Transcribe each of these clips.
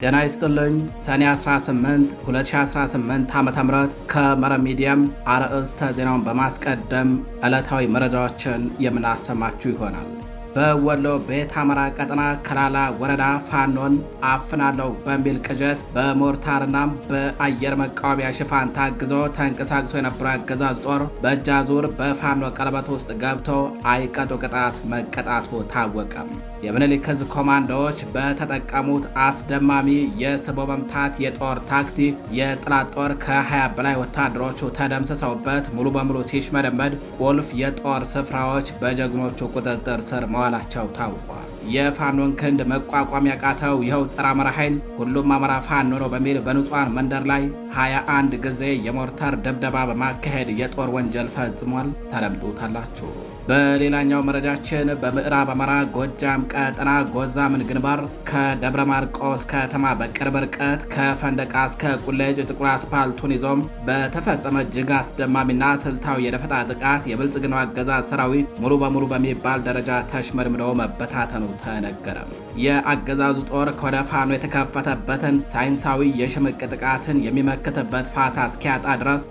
ጤና ይስጥልኝ። ሰኔ 18 2018 ዓ.ም ከመረብ ሚዲያም አርዕስተ ዜናውን በማስቀደም ዕለታዊ መረጃዎችን የምናሰማችሁ ይሆናል። በወሎ ቤት አማራ ቀጠና ከላላ ወረዳ ፋኖን አፍናለሁ በሚል ቅዠት በሞርታርና በአየር መቃወሚያ ሽፋን ታግዞ ተንቀሳቅሶ የነበረው አገዛዝ ጦር በእጃዙር በፋኖ ቀለበት ውስጥ ገብቶ አይቀጡ ቅጣት መቀጣቱ ታወቀም። የምኒልክ ዕዝ ኮማንዶዎች በተጠቀሙት አስደማሚ የስቦ መምታት የጦር ታክቲክ የጠላት ጦር ከ20 በላይ ወታደሮቹ ተደምስሰውበት ሙሉ በሙሉ ሲሽመደመድ ቁልፍ የጦር ስፍራዎች በጀግኖቹ ቁጥጥር ስር መዋላቸው ታውቋል። የፋኖን ክንድ መቋቋም ያቃተው ይኸው ጸረ አማራ ኃይል ሁሉም አማራ ፋኖ ነው በሚል በንጹሃን መንደር ላይ 21 ጊዜ የሞርተር ድብደባ በማካሄድ የጦር ወንጀል ፈጽሟል። ተደምጡታላችሁ። በሌላኛው መረጃችን በምዕራብ አማራ ጎጃም ቀጠና ጎዛምን ግንባር ከደብረ ማርቆስ ከተማ በቅርብ ርቀት ከፈንደቃ እስከ ቁሌጅ ጥቁር አስፓልቱን ይዞም በተፈጸመ እጅግ አስደማሚና ስልታዊ የደፈጣ ጥቃት የብልጽግናው አገዛዝ ሰራዊት ሙሉ በሙሉ በሚባል ደረጃ ተሽመድምደው መበታተኑ ተነገረም። የአገዛዙ ጦር ከወደ ፋኖ የተከፈተበትን ሳይንሳዊ የሽምቅ ጥቃትን የሚመክትበት ፋታ እስኪያጣ ድረስ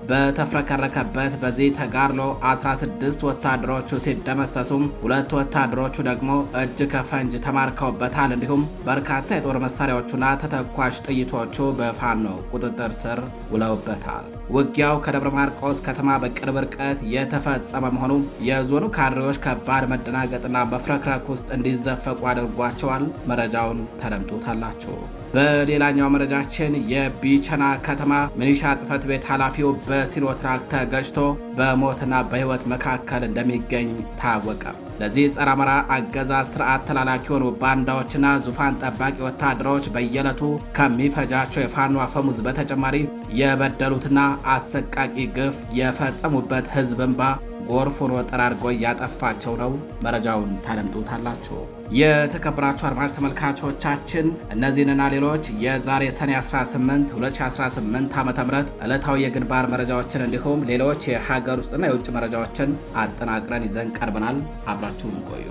በተፍረከረከበት በዚህ ተጋድሎ 16 ወታደሮቹ ሲደመሰሱም 2 ወታደሮቹ ደግሞ እጅ ከፈንጅ ተማርከውበታል። እንዲሁም በርካታ የጦር መሳሪያዎቹና ተተኳሽ ጥይቶቹ በፋኖ ቁጥጥር ስር ውለውበታል። ውጊያው ከደብረ ማርቆስ ከተማ በቅርብ ርቀት የተፈጸመ መሆኑ የዞኑ ካድሬዎች ከባድ መደናገጥና መፍረክረክ ውስጥ እንዲዘፈቁ አድርጓቸዋል። መረጃውን ተደምጡታላችሁ። በሌላኛው መረጃችን የቢቸና ከተማ ሚሊሻ ጽሕፈት ቤት ኃላፊው በሲኖትራክ ተገጭቶ በሞትና በሕይወት መካከል እንደሚገኝ ታወቀ። ለዚህ ጸረ አማራ አገዛዝ ስርዓት ተላላኪ የሆኑ ባንዳዎችና ዙፋን ጠባቂ ወታደሮች በየዕለቱ ከሚፈጃቸው የፋኖ አፈሙዝ በተጨማሪ የበደሉትና አሰቃቂ ግፍ የፈጸሙበት ሕዝብ እንባ ጎርፍ ሆኖ ጠራርጎ እያጠፋቸው ነው። መረጃውን ታደምጡታላችሁ። የተከበራችሁ አድማጭ ተመልካቾቻችን እነዚህንና ሌሎች የዛሬ ሰኔ 18 2018 ዓ.ም ዕለታዊ የግንባር መረጃዎችን እንዲሁም ሌሎች የሀገር ውስጥና የውጭ መረጃዎችን አጠናቅረን ይዘን ቀርበናል። አብራችሁን ቆዩ።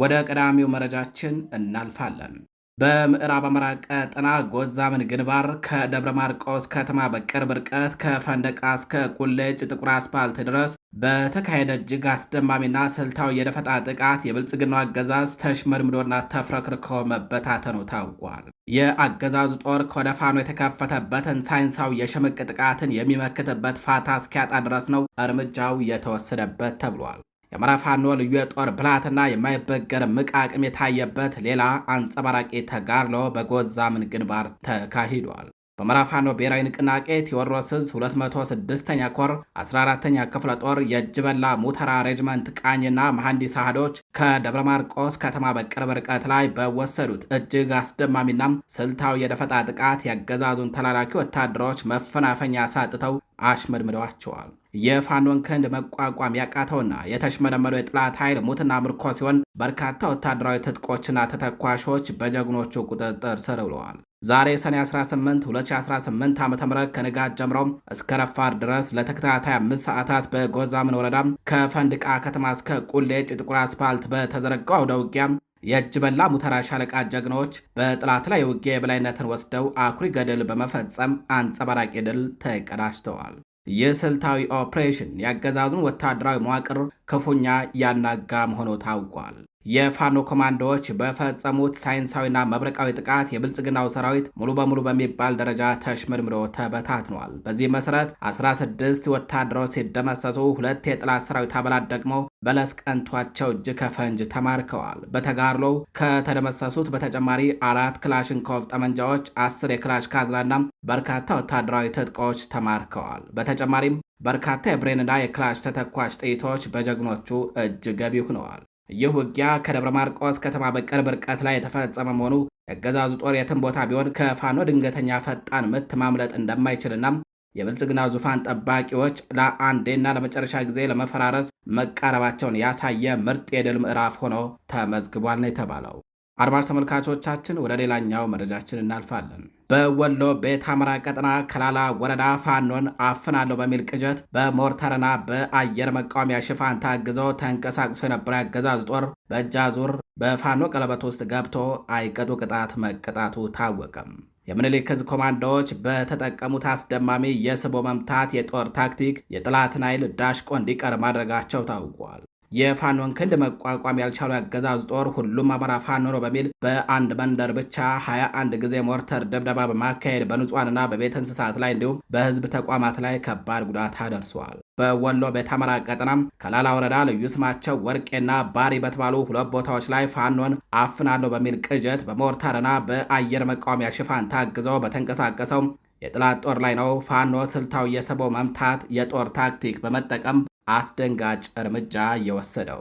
ወደ ቀዳሚው መረጃችን እናልፋለን። በምዕራብ አማራ ቀጠና ጎዛምን ግንባር ከደብረ ማርቆስ ከተማ በቅርብ ርቀት ከፈንደቃ እስከ ቁሌጭ ጥቁር አስፓልት ድረስ በተካሄደ እጅግ አስደማሚና ስልታዊ የደፈጣ ጥቃት የብልጽግናው አገዛዝ ተሽመድምዶና ተፍረክርኮ መበታተኑ ታውቋል። የአገዛዙ ጦር ከወደ ፋኖ የተከፈተበትን ሳይንሳዊ የሽምቅ ጥቃትን የሚመክትበት ፋታ እስኪያጣ ድረስ ነው እርምጃው የተወሰደበት ተብሏል። የአማራ ፋኖ ልዩ የጦር ብልሃትና የማይበገር ምቅ አቅም የታየበት ሌላ አንጸባራቂ ተጋድሎ በጎዛምን ግንባር ተካሂዷል። በአማራ ፋኖ ብሔራዊ ንቅናቄ ቴዎድሮስ ዕዝ 206ኛ ኮር 14ኛ ክፍለ ጦር የእጅበላ ሙተራ ሬጅመንት ቃኝና መሐንዲስ አህዶች ከደብረ ማርቆስ ከተማ በቅርብ ርቀት ላይ በወሰዱት እጅግ አስደማሚና ስልታዊ የደፈጣ ጥቃት ያገዛዙን ተላላኪ ወታደሮች መፈናፈኛ ሳጥተው አሽመድምደዋቸዋል። የፋኖን ክንድ መቋቋም ያቃተውና የተሽመደመደው የጠላት ኃይል ሙትና ምርኮ ሲሆን በርካታ ወታደራዊ ትጥቆችና ተተኳሾች በጀግኖቹ ቁጥጥር ስር ውለዋል። ዛሬ ሰኔ 18 2018 ዓ.ም ከንጋት ጀምሮም እስከ ረፋድ ድረስ ለተከታታይ 5 ሰዓታት በጎዛምን ወረዳም ከፈንድቃ ከተማ እስከ ቁሌጭ ጥቁር አስፓልት በተዘረጋው አውደ ውጊያም የእጅ በላ ሙተራ ሻለቃ ጀግኖች በጠላት ላይ የውጊያ የበላይነትን ወስደው አኩሪ ገድል በመፈጸም አንጸባራቂ ድል ተቀዳጅተዋል። ይህ ስልታዊ ኦፕሬሽን የአገዛዙን ወታደራዊ መዋቅር ክፉኛ ያናጋ መሆኑ ታውቋል። የፋኖ ኮማንዶዎች በፈጸሙት ሳይንሳዊና መብረቃዊ ጥቃት የብልጽግናው ሰራዊት ሙሉ በሙሉ በሚባል ደረጃ ተሽመድምዶ ተበታትኗል። በዚህ መሰረት 16 ወታደሮች ሲደመሰሱ 2 የጠላት ሰራዊት አባላት ደግሞ በለስ ቀንቷቸው እጅ ከፈንጅ ተማርከዋል። በተጋድሎው ከተደመሰሱት በተጨማሪ 4 ክላሽንኮቭ ጠመንጃዎች፣ 10 የክላሽ ካዝናና በርካታ ወታደራዊ ትጥቆች ተማርከዋል። በተጨማሪም በርካታ የብሬንና የክላሽ ተተኳሽ ጥይቶች በጀግኖቹ እጅ ገቢ ሆነዋል። ይህ ውጊያ ከደብረ ማርቆስ ከተማ በቅርብ ርቀት ላይ የተፈጸመ መሆኑ የአገዛዙ ጦር የትም ቦታ ቢሆን ከፋኖ ድንገተኛ ፈጣን ምት ማምለጥ እንደማይችልና የብልጽግና ዙፋን ጠባቂዎች ለአንዴና ለመጨረሻ ጊዜ ለመፈራረስ መቃረባቸውን ያሳየ ምርጥ የድል ምዕራፍ ሆኖ ተመዝግቧል ነው የተባለው። አድማጭ ተመልካቾቻችን ወደ ሌላኛው መረጃችን እናልፋለን። በወሎ ቤት አምራ ቀጠና ከላላ ወረዳ ፋኖን አፍናለሁ በሚል ቅዠት በሞርተርና በአየር መቃወሚያ ሽፋን ታግዘው ተንቀሳቅሶ የነበረ አገዛዝ ጦር በእጅ አዙር በፋኖ ቀለበት ውስጥ ገብቶ አይቀጡ ቅጣት መቀጣቱ ታወቀም። የምኒልክ ዕዝ ኮማንዶዎች በተጠቀሙት አስደማሚ የስቦ መምታት የጦር ታክቲክ የጠላትን ኃይል ዳሽቆ እንዲቀር ማድረጋቸው ታውቋል። የፋኖን ክንድ መቋቋም ያልቻሉ ያገዛዙ ጦር ሁሉም አማራ ፋኖ ነው በሚል በአንድ መንደር ብቻ 21 ጊዜ ሞርተር ድብደባ በማካሄድ በንጹሐንና በቤት እንስሳት ላይ እንዲሁም በህዝብ ተቋማት ላይ ከባድ ጉዳት አደርሰዋል። በወሎ ቤት አማራ ቀጠናም ከላላ ወረዳ ልዩ ስማቸው ወርቄና ባሪ በተባሉ ሁለት ቦታዎች ላይ ፋኖን አፍናለሁ በሚል ቅዠት በሞርተርና በአየር መቃወሚያ ሽፋን ታግዘው በተንቀሳቀሰው የጠላት ጦር ላይ ነው ፋኖ ስልታዊ የስቦ መምታት የጦር ታክቲክ በመጠቀም አስደንጋጭ እርምጃ እየወሰደው።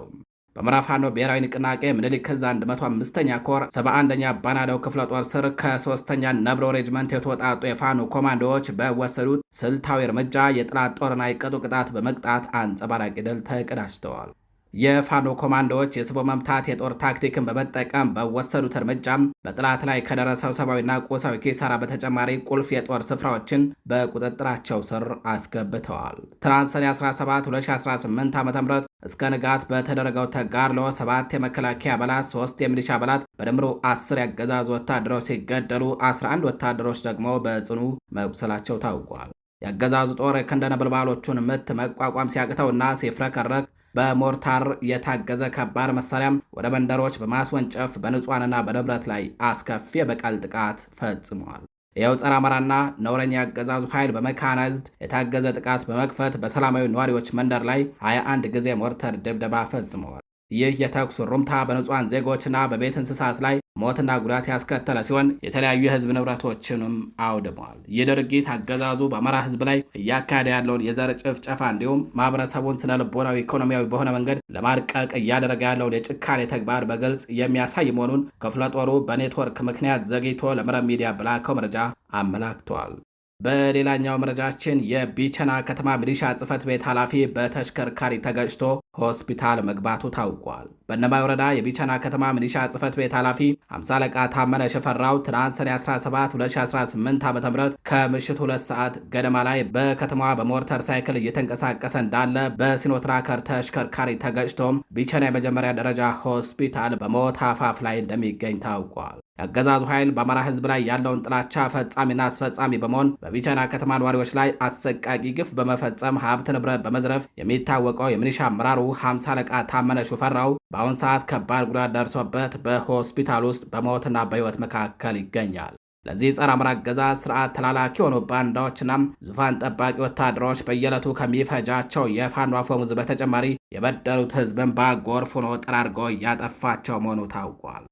በአማራ ፋኖ ብሔራዊ ንቅናቄ ምኒልክ ዕዝ 105ኛ ኮር 71ኛ ባናደው ክፍለ ጦር ስር ከ3ኛ ነብሮ ሬጅመንት የተወጣጡ የፋኖ ኮማንዶዎች በወሰዱት ስልታዊ እርምጃ የጠላት ጦርን አይቀጡ ቅጣት በመቅጣት አንጸባራቂ ድል ተቀዳጅተዋል። የፋኖ ኮማንዶዎች የስቦ መምታት የጦር ታክቲክን በመጠቀም በወሰዱት እርምጃም በጠላት ላይ ከደረሰው ሰብአዊና ቁሳዊ ኪሳራ በተጨማሪ ቁልፍ የጦር ስፍራዎችን በቁጥጥራቸው ስር አስገብተዋል። ትናንት ሰኔ 17 2018 ዓ.ም እስከ ንጋት በተደረገው ተጋድሎ 7 የመከላከያ አባላት፣ 3 የሚሊሻ አባላት በድምሩ 10 ያገዛዙ ወታደሮች ሲገደሉ 11 ወታደሮች ደግሞ በጽኑ መቁሰላቸው ታውቋል። የአገዛዙ ጦር የክንደ ነበልባሎቹን ምት መቋቋም ሲያቅተውና ሲፍረከረክ በሞርታር የታገዘ ከባድ መሳሪያም ወደ መንደሮች በማስወንጨፍ በንጹሐንና በንብረት ላይ አስከፊ የበቀል ጥቃት ፈጽሟል። ይኸው ጸረ አማራና ነውረኛ ያገዛዙ ኃይል በመካናይዝድ የታገዘ ጥቃት በመክፈት በሰላማዊ ነዋሪዎች መንደር ላይ 21 ጊዜ ሞርተር ድብደባ ፈጽመዋል። ይህ የተኩስ ሩምታ በንጹሐን ዜጎችና በቤት እንስሳት ላይ ሞትና ጉዳት ያስከተለ ሲሆን የተለያዩ የህዝብ ንብረቶችንም አውድሟል። ይህ ድርጊት አገዛዙ በአማራ ህዝብ ላይ እያካሄደ ያለውን የዘር ጭፍጨፋ እንዲሁም ማህበረሰቡን ስነ ልቦናዊ፣ ኢኮኖሚያዊ በሆነ መንገድ ለማርቀቅ እያደረገ ያለውን የጭካኔ ተግባር በግልጽ የሚያሳይ መሆኑን ክፍለ ጦሩ በኔትወርክ ምክንያት ዘግይቶ ለመረብ ሚዲያ በላከው መረጃ አመላክቷል። በሌላኛው መረጃችን የቢቸና ከተማ ሚሊሻ ጽሕፈት ቤት ኃላፊ በተሽከርካሪ ተገጭቶ ሆስፒታል መግባቱ ታውቋል። በእነማይ ወረዳ የቢቸና ከተማ ሚሊሻ ጽሕፈት ቤት ኃላፊ 50 አለቃ ታመነ ሽፈራው ትናንት ሰኔ 17 2018 ዓ.ም ከምሽቱ 2 ሰዓት ገደማ ላይ በከተማዋ በሞርተር ሳይክል እየተንቀሳቀሰ እንዳለ በሲኖትራከር ተሽከርካሪ ተገጭቶም ቢቸና የመጀመሪያ ደረጃ ሆስፒታል በሞት አፋፍ ላይ እንደሚገኝ ታውቋል። የአገዛዙ ኃይል በአማራ ህዝብ ላይ ያለውን ጥላቻ ፈጻሚና አስፈጻሚ በመሆን በቢቸና ከተማ ነዋሪዎች ላይ አሰቃቂ ግፍ በመፈጸም ሀብት ንብረት በመዝረፍ የሚታወቀው የሚሊሻ አመራሩ 50 አለቃ ታመነ ሽፈራው በአሁን ሰዓት ከባድ ጉዳት ደርሶበት በሆስፒታል ውስጥ በሞትና በህይወት መካከል ይገኛል። ለዚህ ጸረ አማራ አገዛዝ ስርዓት ተላላኪ የሆኑ ባንዳዎችና ዙፋን ጠባቂ ወታደሮች በየዕለቱ ከሚፈጃቸው የፋኖ አፈሙዝ በተጨማሪ የበደሉት ህዝብን በጎርፍ ሆኖ ጠራርጎ እያጠፋቸው መሆኑ ታውቋል።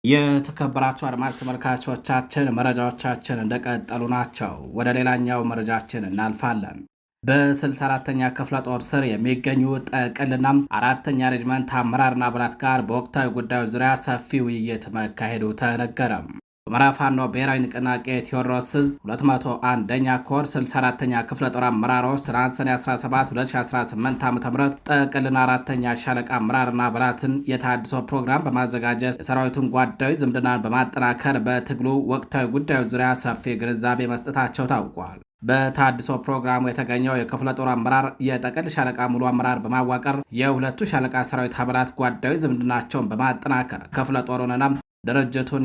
የተከበራችሁ አድማጭ ተመልካቾቻችን መረጃዎቻችን እንደቀጠሉ ናቸው። ወደ ሌላኛው መረጃችን እናልፋለን። በ64ኛ ክፍለ ጦር ስር የሚገኙ ጠቅልና 4ኛ ሬጅመንት አመራርና አባላት ጋር በወቅታዊ ጉዳዮች ዙሪያ ሰፊ ውይይት መካሄዱ ተነገረም። በአማራ ፋኖ ብሔራዊ ንቅናቄ ቴዎድሮስ ዕዝ 201ኛ ኮር 64ኛ ክፍለ ጦር አመራሮች ትናንት ሰኔ 17 2018 ዓ.ም ጠቅልና 4ኛ ሻለቃ አመራርና አባላትን የታድሶ ፕሮግራም በማዘጋጀት የሰራዊቱን ጓዳዊ ዝምድናን በማጠናከር በትግሉ ወቅታዊ ጉዳዮች ዙሪያ ሰፊ ግንዛቤ መስጠታቸው ታውቋል። በታድሶ ፕሮግራሙ የተገኘው የክፍለ ጦር አመራር የጠቅል ሻለቃ ሙሉ አመራር በማዋቀር የሁለቱ ሻለቃ ሰራዊት አባላት ጓዳዊ ዝምድናቸውን በማጠናከር ክፍለ ጦሩንና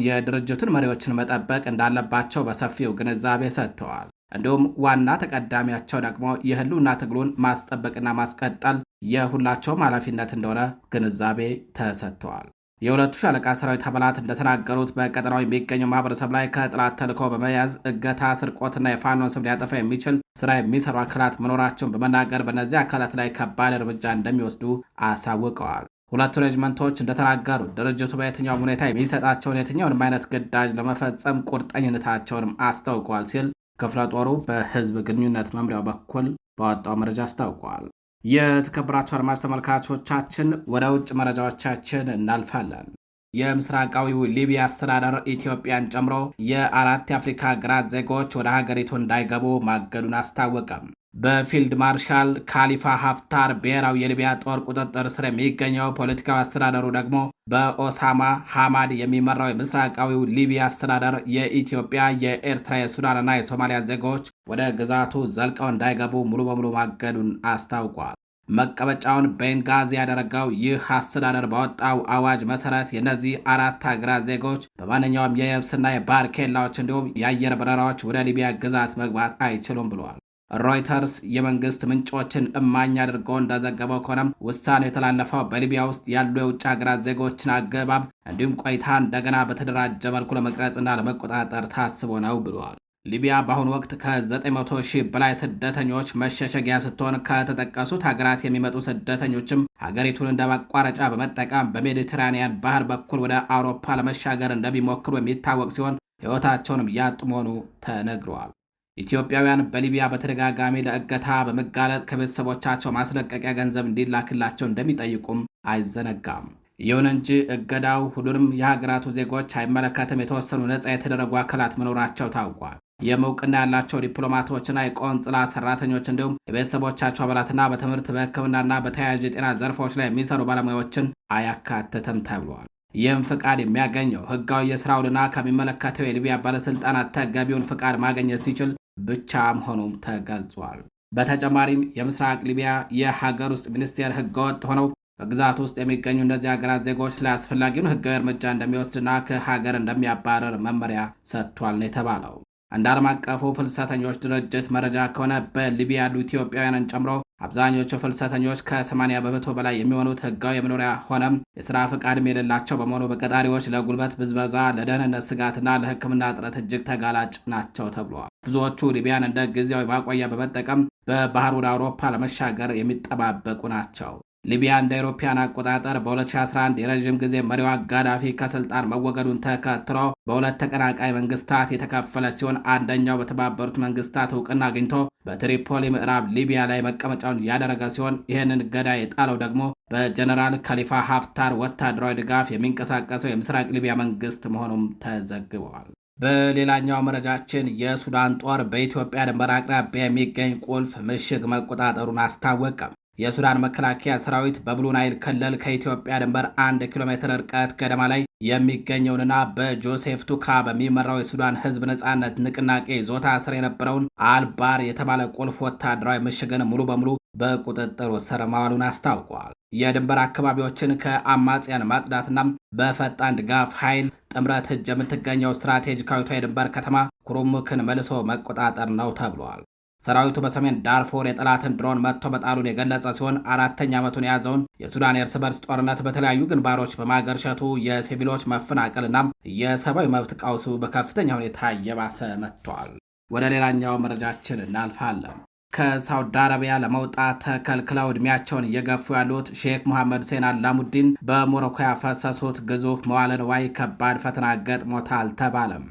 የድርጅቱን መሪዎችን መጠበቅ እንዳለባቸው በሰፊው ግንዛቤ ሰጥተዋል። እንዲሁም ዋና ተቀዳሚያቸው ደግሞ የህልውና ትግሉን ማስጠበቅና ማስቀጠል የሁላቸውም ኃላፊነት እንደሆነ ግንዛቤ ተሰጥተዋል። የሁለቱ ሻለቃ ሰራዊት አባላት እንደተናገሩት በቀጠናው የሚገኘው ማህበረሰብ ላይ ከጥላት ተልዕኮ በመያዝ እገታ፣ ስርቆትና የፋኖን ስም ሊያጠፋ የሚችል ስራ የሚሰሩ አካላት መኖራቸውን በመናገር በእነዚህ አካላት ላይ ከባድ እርምጃ እንደሚወስዱ አሳውቀዋል። ሁለቱ ሬጅመንቶች እንደተናገሩት ድርጅቱ በየትኛውም ሁኔታ የሚሰጣቸውን የትኛውንም አይነት ግዳጅ ለመፈጸም ቁርጠኝነታቸውንም አስታውቀዋል ሲል ክፍለ ጦሩ በህዝብ ግንኙነት መምሪያው በኩል ባወጣው መረጃ አስታውቋል። የተከበራችሁ አድማጭ ተመልካቾቻችን ወደ ውጭ መረጃዎቻችን እናልፋለን። የምስራቃዊው ሊቢያ አስተዳደር ኢትዮጵያን ጨምሮ የ4 የአፍሪካ ሀገራት ዜጎች ወደ ሀገሪቱ እንዳይገቡ ማገዱን አስታወቀም። በፊልድ ማርሻል ካሊፋ ሀፍታር ብሔራዊ የሊቢያ ጦር ቁጥጥር ስር የሚገኘው ፖለቲካዊ አስተዳደሩ ደግሞ በኦሳማ ሐማድ የሚመራው የምስራቃዊው ሊቢያ አስተዳደር የኢትዮጵያ፣ የኤርትራ፣ የሱዳንና የሶማሊያ ዜጎች ወደ ግዛቱ ዘልቀው እንዳይገቡ ሙሉ በሙሉ ማገዱን አስታውቋል። መቀመጫውን ቤንጋዚ ያደረገው ይህ አስተዳደር ባወጣው አዋጅ መሰረት የእነዚህ አራት ሀገራት ዜጎች በማንኛውም የየብስና የባህር ኬላዎች እንዲሁም የአየር በረራዎች ወደ ሊቢያ ግዛት መግባት አይችሉም ብለዋል። ሮይተርስ የመንግስት ምንጮችን እማኝ አድርጎ እንደዘገበው ከሆነም ውሳኔው የተላለፈው በሊቢያ ውስጥ ያሉ የውጭ ሀገራት ዜጎችን አገባብ እንዲሁም ቆይታ እንደገና በተደራጀ መልኩ ለመቅረጽና ለመቆጣጠር ታስቦ ነው ብለዋል። ሊቢያ በአሁኑ ወቅት ከ900 ሺህ በላይ ስደተኞች መሸሸጊያ ስትሆን ከተጠቀሱት ሀገራት የሚመጡ ስደተኞችም ሀገሪቱን እንደ ማቋረጫ በመጠቀም በሜዲትራኒያን ባህር በኩል ወደ አውሮፓ ለመሻገር እንደሚሞክሩ የሚታወቅ ሲሆን ሕይወታቸውንም ያጡ መሆኑ ተነግረዋል። ኢትዮጵያውያን በሊቢያ በተደጋጋሚ ለእገታ በመጋለጥ ከቤተሰቦቻቸው ማስለቀቂያ ገንዘብ እንዲላክላቸው እንደሚጠይቁም አይዘነጋም። ይሁን እንጂ እገዳው ሁሉንም የሀገራቱ ዜጎች አይመለከትም። የተወሰኑ ነጻ የተደረጉ አካላት መኖራቸው ታውቋል። የእውቅና ያላቸው ዲፕሎማቶችና የቆንጽላ ሰራተኞች እንዲሁም የቤተሰቦቻቸው አባላትና በትምህርት በሕክምናና በተያያዥ የጤና ዘርፎች ላይ የሚሰሩ ባለሙያዎችን አያካትትም ተብሏል። ይህም ፍቃድ የሚያገኘው ህጋዊ የስራ ውልና ከሚመለከተው የሊቢያ ባለስልጣናት ተገቢውን ፍቃድ ማግኘት ሲችል ብቻ መሆኑም ተገልጿል። በተጨማሪም የምስራቅ ሊቢያ የሀገር ውስጥ ሚኒስቴር ህገወጥ ሆነው በግዛት ውስጥ የሚገኙ እነዚህ ሀገራት ዜጎች ላይ አስፈላጊውን ህጋዊ እርምጃ እንደሚወስድና ከሀገር እንደሚያባረር መመሪያ ሰጥቷል ነው የተባለው። እንደ ዓለም አቀፉ ፍልሰተኞች ድርጅት መረጃ ከሆነ በሊቢያ ያሉ ኢትዮጵያውያንን ጨምሮ አብዛኞቹ ፍልሰተኞች ከ80 በመቶ በላይ የሚሆኑት ህጋዊ የመኖሪያ ሆነም የሥራ ፈቃድም የሌላቸው በመሆኑ በቀጣሪዎች ለጉልበት ብዝበዛ፣ ለደህንነት ስጋትና ለሕክምና እጥረት እጅግ ተጋላጭ ናቸው ተብለዋል። ብዙዎቹ ሊቢያን እንደ ጊዜያዊ ማቆያ በመጠቀም በባህር ወደ አውሮፓ ለመሻገር የሚጠባበቁ ናቸው። ሊቢያ እንደ አውሮፓውያን አቆጣጠር በ2011 የረዥም ጊዜ መሪዋ ጋዳፊ ከስልጣን መወገዱን ተከትሎ በሁለት ተቀናቃይ መንግስታት የተከፈለ ሲሆን አንደኛው በተባበሩት መንግስታት እውቅና አግኝቶ በትሪፖሊ ምዕራብ ሊቢያ ላይ መቀመጫውን ያደረገ ሲሆን ይህንን እገዳ የጣለው ደግሞ በጀነራል ካሊፋ ሀፍታር ወታደራዊ ድጋፍ የሚንቀሳቀሰው የምስራቅ ሊቢያ መንግስት መሆኑም ተዘግበዋል። በሌላኛው መረጃችን የሱዳን ጦር በኢትዮጵያ ድንበር አቅራቢያ የሚገኝ ቁልፍ ምሽግ መቆጣጠሩን አስታወቀም። የሱዳን መከላከያ ሰራዊት በብሉ ናይል ክልል ከኢትዮጵያ ድንበር 1 ኪሎ ሜትር ርቀት ገደማ ላይ የሚገኘውንና በጆሴፍ ቱካ በሚመራው የሱዳን ህዝብ ነጻነት ንቅናቄ ይዞታ ስር የነበረውን አልባር የተባለ ቁልፍ ወታደራዊ ምሽግን ሙሉ በሙሉ በቁጥጥር ስር ማዋሉን አስታውቋል። የድንበር አካባቢዎችን ከአማጽያን ማጽዳትና በፈጣን ድጋፍ ኃይል ጥምረት እጅ የምትገኘው ስትራቴጂካዊቷ የድንበር ከተማ ኩሩሙክን መልሶ መቆጣጠር ነው ተብሏል። ሰራዊቱ በሰሜን ዳርፎር የጠላትን ድሮን መጥቶ መጣሉን የገለጸ ሲሆን 4ኛ ዓመቱን የያዘውን የሱዳን የእርስ በርስ ጦርነት በተለያዩ ግንባሮች በማገርሸቱ የሲቪሎች መፈናቀልና የሰብአዊ መብት ቀውሱ በከፍተኛ ሁኔታ እየባሰ መጥቷል። ወደ ሌላኛው መረጃችን እናልፋለን። ከሳውዲ አረቢያ ለመውጣት ተከልክለው ዕድሜያቸውን እየገፉ ያሉት ሼክ መሐመድ ሁሴን አላሙዲን በሞሮኮ ያፈሰሱት ግዙፍ መዋዕለ ንዋይ ከባድ ፈተና ገጥሞታል ተባለም።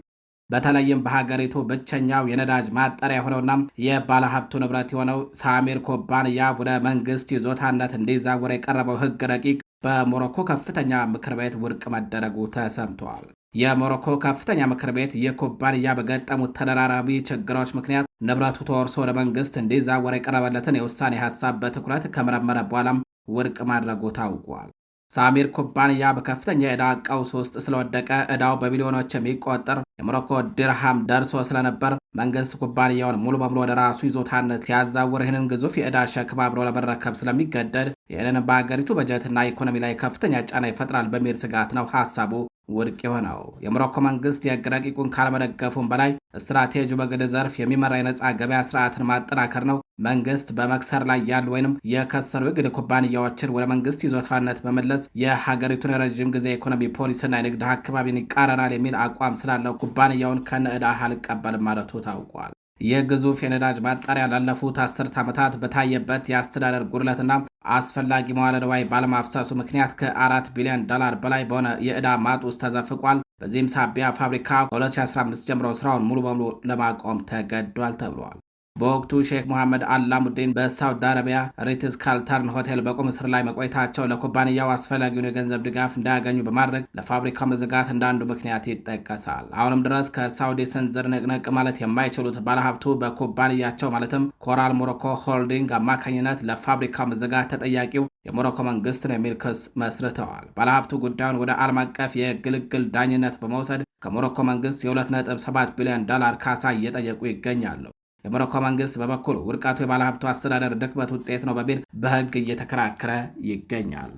በተለይም በሀገሪቱ ብቸኛው የነዳጅ ማጣሪያ የሆነውና የባለሀብቱ ንብረት የሆነው ሳሚር ኩባንያ ወደ መንግስት ይዞታነት እንዲዛወር የቀረበው ህግ ረቂቅ በሞሮኮ ከፍተኛ ምክር ቤት ውድቅ መደረጉ ተሰምቷል። የሞሮኮ ከፍተኛ ምክር ቤት የኩባንያ በገጠሙት ተደራራቢ ችግሮች ምክንያት ንብረቱ ተወርሶ ወደ መንግስት እንዲዛወር የቀረበለትን የውሳኔ ሀሳብ በትኩረት ከመረመረ በኋላም ውድቅ ማድረጉ ታውቋል። ሳሚር ኩባንያ በከፍተኛ የዕዳ ቀውስ ውስጥ ስለወደቀ ዕዳው በቢሊዮኖች የሚቆጠር የሞሮኮ ድርሃም ደርሶ ስለነበር መንግስት ኩባንያውን ሙሉ በሙሉ ወደ ራሱ ይዞታነት ሲያዛውር ይህንን ግዙፍ የዕዳ ሸክም አብሮ ለመረከብ ስለሚገደድ ይህንን በሀገሪቱ በጀትና ኢኮኖሚ ላይ ከፍተኛ ጫና ይፈጥራል በሚል ስጋት ነው ሀሳቡ ውድቅ የሆነው። የሞሮኮ መንግስት የህግ ረቂቁን ካለመደገፉም በላይ ስትራቴጂው በግል ዘርፍ የሚመራ የነጻ ገበያ ስርዓትን ማጠናከር ነው። መንግስት በመክሰር ላይ ያሉ ወይንም የከሰሩ የግል ኩባንያዎችን ወደ መንግስት ይዞታነት በመለስ የሀገሪቱን የረዥም ጊዜ ኢኮኖሚ ፖሊሲና የንግድ አካባቢን ይቃረናል የሚል አቋም ስላለው ኩባንያውን ከነ ዕዳህ አልቀበልም ማለቱ ታውቋል። ይህ ግዙፍ የነዳጅ ማጣሪያ ላለፉት 10 ዓመታት በታየበት የአስተዳደር ጉድለትና አስፈላጊ መዋዕለ ንዋይ ባለማፍሰሱ ምክንያት ከ4 ቢሊዮን ዶላር በላይ በሆነ የዕዳ ማጥ ውስጥ ተዘፍቋል። በዚህም ሳቢያ ፋብሪካ ከ2015 ጀምሮ ስራውን ሙሉ በሙሉ ለማቆም ተገዷል ተብሏል። በወቅቱ ሼክ መሐመድ አላሙዲን በሳውዲ አረቢያ ሪትስ ካልተርን ሆቴል በቁም እስር ላይ መቆየታቸው ለኩባንያው አስፈላጊውን የገንዘብ ድጋፍ እንዳያገኙ በማድረግ ለፋብሪካው መዘጋት እንዳንዱ ምክንያት ይጠቀሳል። አሁንም ድረስ ከሳውዲ ስንዝር ንቅንቅ ማለት የማይችሉት ባለሀብቱ በኩባንያቸው ማለትም ኮራል ሞሮኮ ሆልዲንግ አማካኝነት ለፋብሪካው መዘጋት ተጠያቂው የሞሮኮ መንግስት ነው የሚል ክስ መስርተዋል። ባለሀብቱ ጉዳዩን ወደ ዓለም አቀፍ የግልግል ዳኝነት በመውሰድ ከሞሮኮ መንግስት የ2.7 ቢሊዮን ዶላር ካሳ እየጠየቁ ይገኛሉ። የሞሮኮ መንግስት በበኩሉ ውድቀቱ የባለሀብቱ አስተዳደር ድክመት ውጤት ነው በሚል በህግ እየተከራከረ ይገኛል።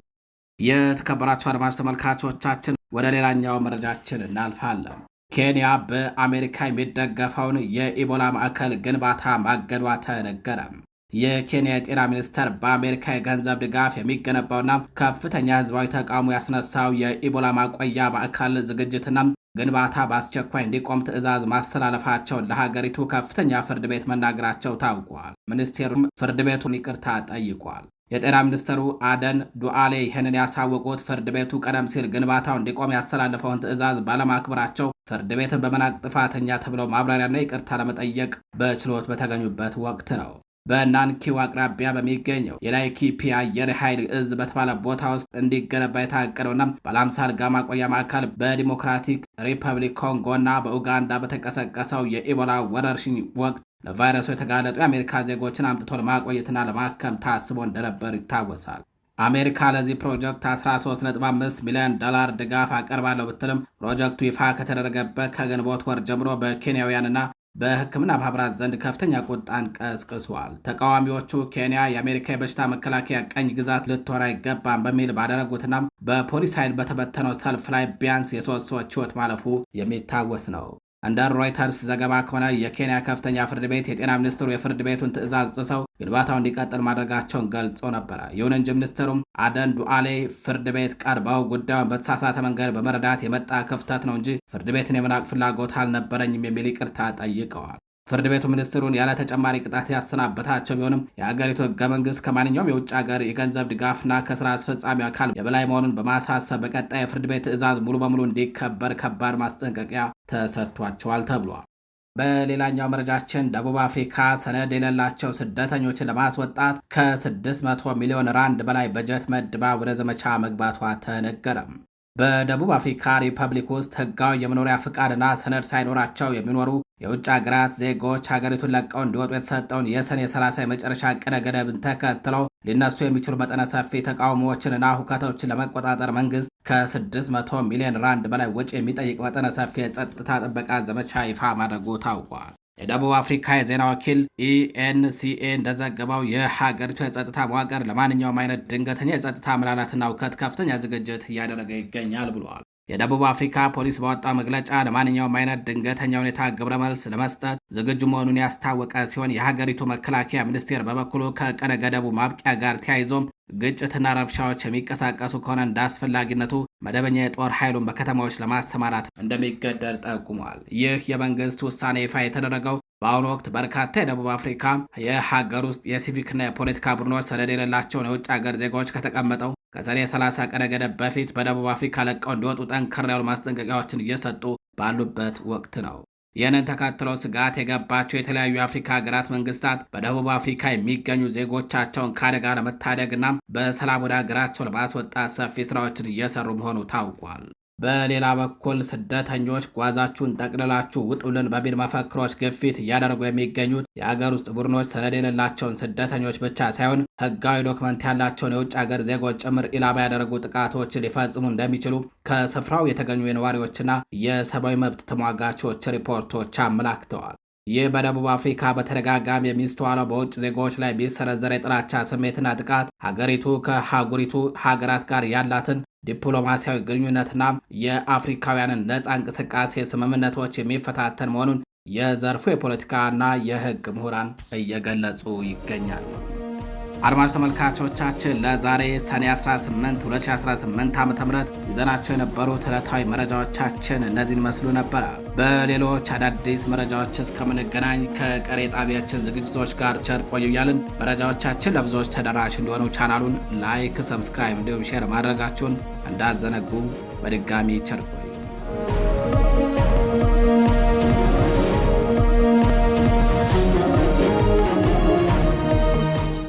የተከበራችሁ አድማጭ ተመልካቾቻችን ወደ ሌላኛው መረጃችን እናልፋለን። ኬንያ በአሜሪካ የሚደገፈውን የኢቦላ ማዕከል ግንባታ ማገዷ ተነገረ። የኬንያ የጤና ሚኒስቴር በአሜሪካ የገንዘብ ድጋፍ የሚገነባውና ከፍተኛ ህዝባዊ ተቃውሞ ያስነሳው የኢቦላ ማቆያ ማዕከል ዝግጅትና ግንባታ በአስቸኳይ እንዲቆም ትዕዛዝ ማስተላለፋቸውን ለሀገሪቱ ከፍተኛ ፍርድ ቤት መናገራቸው ታውቋል። ሚኒስቴሩም ፍርድ ቤቱን ይቅርታ ጠይቋል። የጤና ሚኒስትሩ አደን ዱአሌ ይህንን ያሳወቁት ፍርድ ቤቱ ቀደም ሲል ግንባታው እንዲቆም ያስተላለፈውን ትዕዛዝ ባለማክበራቸው ፍርድ ቤትን በመናቅ ጥፋተኛ ተብለው ማብራሪያና ይቅርታ ለመጠየቅ በችሎት በተገኙበት ወቅት ነው። በናንኪው አቅራቢያ በሚገኘው የላይኪፒ አየር ኃይል እዝ በተባለ ቦታ ውስጥ እንዲገነባ የታቀደውና ባለ 50 አልጋ ማቆያ ማዕከል በዲሞክራቲክ ሪፐብሊክ ኮንጎና በኡጋንዳ በተቀሰቀሰው የኢቦላ ወረርሽኝ ወቅት ለቫይረሱ የተጋለጡ የአሜሪካ ዜጎችን አምጥቶ ለማቆየትና ለማከም ታስቦ እንደነበር ይታወሳል። አሜሪካ ለዚህ ፕሮጀክት 13.5 ሚሊዮን ዶላር ድጋፍ አቀርባለሁ ብትልም ፕሮጀክቱ ይፋ ከተደረገበት ከግንቦት ወር ጀምሮ በኬንያውያንና በሕክምና ማህበራት ዘንድ ከፍተኛ ቁጣን ቀስቅሷል። ተቃዋሚዎቹ ኬንያ የአሜሪካ የበሽታ መከላከያ ቀኝ ግዛት ልትሆን አይገባም በሚል ባደረጉትና በፖሊስ ኃይል በተበተነው ሰልፍ ላይ ቢያንስ የ3 ሰዎች ሕይወት ማለፉ የሚታወስ ነው። እንደ ሮይተርስ ዘገባ ከሆነ የኬንያ ከፍተኛ ፍርድ ቤት የጤና ሚኒስትሩ የፍርድ ቤቱን ትዕዛዝ ጥሰው ግንባታው እንዲቀጥል ማድረጋቸውን ገልጾ ነበረ። ይሁን እንጂ ሚኒስትሩም አደን ዱአሌ ፍርድ ቤት ቀርበው ጉዳዩን በተሳሳተ መንገድ በመረዳት የመጣ ክፍተት ነው እንጂ ፍርድ ቤትን የመናቅ ፍላጎት አልነበረኝም የሚል ይቅርታ ጠይቀዋል። ፍርድ ቤቱ ሚኒስትሩን ያለ ተጨማሪ ቅጣት ያሰናበታቸው ቢሆንም የአገሪቱ ህገ መንግስት ከማንኛውም የውጭ ሀገር የገንዘብ ድጋፍና ከስራ አስፈጻሚ አካል የበላይ መሆኑን በማሳሰብ በቀጣይ የፍርድ ቤት ትዕዛዝ ሙሉ በሙሉ እንዲከበር ከባድ ማስጠንቀቂያ ተሰጥቷቸዋል ተብሏል። በሌላኛው መረጃችን ደቡብ አፍሪካ ሰነድ የሌላቸው ስደተኞችን ለማስወጣት ከ600 ሚሊዮን ራንድ በላይ በጀት መድባ ወደ ዘመቻ መግባቷ ተነገረም። በደቡብ አፍሪካ ሪፐብሊክ ውስጥ ህጋዊ የመኖሪያ ፍቃድና ሰነድ ሳይኖራቸው የሚኖሩ የውጭ ሀገራት ዜጎች ሀገሪቱን ለቀው እንዲወጡ የተሰጠውን የሰኔ 30 የመጨረሻ ቀነ ገደብን ተከትለው ሊነሱ የሚችሉ መጠነ ሰፊ ተቃውሞዎችንና ሁከቶችን ለመቆጣጠር መንግስት ከ600 ሚሊዮን ራንድ በላይ ወጪ የሚጠይቅ መጠነ ሰፊ የጸጥታ ጥበቃ ዘመቻ ይፋ ማድረጉ ታውቋል። የደቡብ አፍሪካ የዜና ወኪል ኢኤንሲኤ እንደዘገበው የሀገሪቱ የጸጥታ መዋቅር ለማንኛውም አይነት ድንገተኛ የጸጥታ መላላትና ውከት ከፍተኛ ዝግጅት እያደረገ ይገኛል ብሏል። የደቡብ አፍሪካ ፖሊስ ባወጣው መግለጫ ለማንኛውም አይነት ድንገተኛ ሁኔታ ግብረ መልስ ለመስጠት ዝግጁ መሆኑን ያስታወቀ ሲሆን የሀገሪቱ መከላከያ ሚኒስቴር በበኩሉ ከቀነ ገደቡ ማብቂያ ጋር ተያይዞም ግጭትና ረብሻዎች የሚቀሳቀሱ ከሆነ እንደ አስፈላጊነቱ መደበኛ የጦር ኃይሉን በከተማዎች ለማሰማራት እንደሚገደድ ጠቁሟል። ይህ የመንግስት ውሳኔ ይፋ የተደረገው በአሁኑ ወቅት በርካታ የደቡብ አፍሪካ የሀገር ውስጥ የሲቪክና የፖለቲካ ቡድኖች ሰነድ የሌላቸውን የውጭ ሀገር ዜጎች ከተቀመጠው ከሰኔ 30 ቀነ ገደብ በፊት በደቡብ አፍሪካ ለቀው እንዲወጡ ጠንከር ያሉ ማስጠንቀቂያዎችን እየሰጡ ባሉበት ወቅት ነው። ይህንን ተከትለው ስጋት የገባቸው የተለያዩ የአፍሪካ ሀገራት መንግስታት በደቡብ አፍሪካ የሚገኙ ዜጎቻቸውን ከአደጋ ለመታደግና በሰላም ወደ ሀገራቸው ለማስወጣት ሰፊ ስራዎችን እየሰሩ መሆኑ ታውቋል። በሌላ በኩል ስደተኞች ጓዛችሁን ጠቅልላችሁ ውጡልን በሚል መፈክሮች ግፊት እያደረጉ የሚገኙት የአገር ውስጥ ቡድኖች ሰነድ የሌላቸውን ስደተኞች ብቻ ሳይሆን ህጋዊ ዶክመንት ያላቸውን የውጭ ሀገር ዜጎች ጭምር ኢላማ ያደረጉ ጥቃቶች ሊፈጽሙ እንደሚችሉ ከስፍራው የተገኙ የነዋሪዎችና የሰብአዊ መብት ተሟጋቾች ሪፖርቶች አመላክተዋል። ይህ በደቡብ አፍሪካ በተደጋጋሚ የሚስተዋለው በውጭ ዜጎች ላይ ቢሰነዘር የጥላቻ ስሜትና ጥቃት ሀገሪቱ ከሀገሪቱ ሀገራት ጋር ያላትን ዲፕሎማሲያዊ ግንኙነትና የአፍሪካውያንን ነፃ እንቅስቃሴ ስምምነቶች የሚፈታተን መሆኑን የዘርፉ የፖለቲካና የህግ ምሁራን እየገለጹ ይገኛሉ። አድማጭ ተመልካቾቻችን ለዛሬ ሰኔ 18 2018 ዓ.ም ይዘናቸው የነበሩት ዕለታዊ መረጃዎቻችን እነዚህን መስሉ ነበረ። በሌሎች አዳዲስ መረጃዎች እስከምንገናኝ ከቀሪ ጣቢያችን ዝግጅቶች ጋር ቸር ቆዩ እያልን መረጃዎቻችን ለብዙዎች ተደራሽ እንዲሆኑ ቻናሉን ላይክ፣ ሰብስክራይብ እንዲሁም ሼር ማድረጋችሁን እንዳዘነጉ በድጋሚ ቸር ቆዩ።